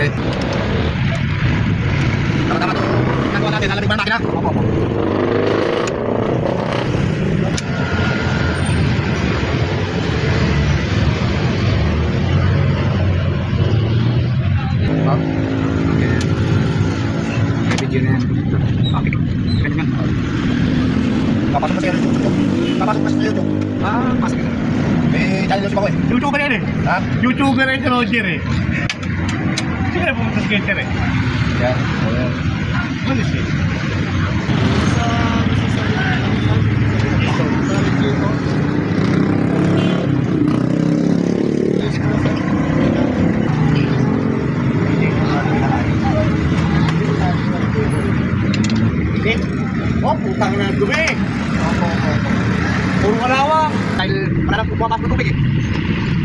Okay. Tama-tama to. Nagawa natin, lalabig ba ang makina? Opo. Okay. May video na yan. Okay. Ganyan yan. Papasok mo sa YouTube. Papasok mo sa YouTube. Pasok ka. May channel YouTube ako eh. YouTuber yan eh. Ha? YouTuber yan si Roger eh. Sino yung pumunta skater eh? Yan. Ano siya? Oh, putang na dumi. Puro kalawang. Dahil wala nang bumapas ng tubig eh.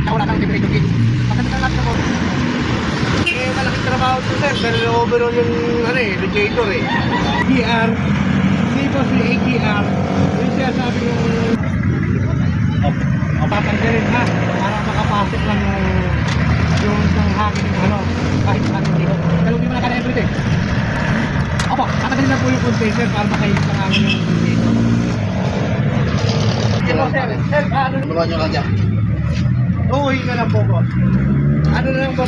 Kaya wala nang temperature gauge. Pagkakita natin ako. Eh, malaking trabaho ito sir. Dahil overall yung radiator eh. ATR. Hindi po si ATR. Yung siya sabi yung papanggalin ha. Para makapasok lang yung isang hangin kahit sa ating dito. Dalawin mo na ka na everything. Opo, tatanggalin na po yung condenser para makahit sa hangin yung dito. Sir, ano? Tuluan nyo lang dyan. Oo, hinga lang po po. Ano na lang po?